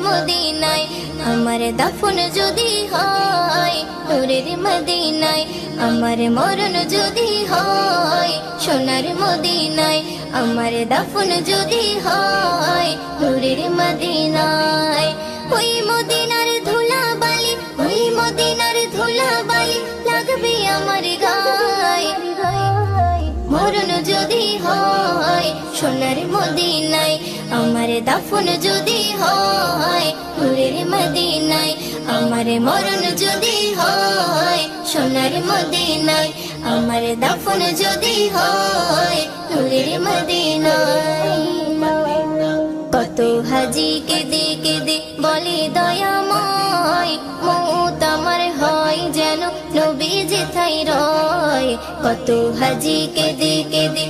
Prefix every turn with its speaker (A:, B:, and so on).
A: মদিনায় আমার দাফন যদি হয় নূরের মদিনায় আমার মরণ যদি হয় সোনার মদিনায় আমার দাফন যদি হয় নূরের মদিনায় ওই মদিনার ধুলাবালি ওই মদিনার ধুলাবালি লাগবে আমার গায়ে মরণ যদি হয় সোনার মদিনায় আমার দাফন যদি হয় নূরের মদিনায় আমার মরণ যদি হয় সোনার মদিনায় আমার দাফন যদি হয় নূরের মদিনায় কত হাজি কেঁদে কেঁদে বলে দয়াময় মৌত আমার হয় যেন নবী যেথায় রয় কত হাজি কেঁদে কেঁদে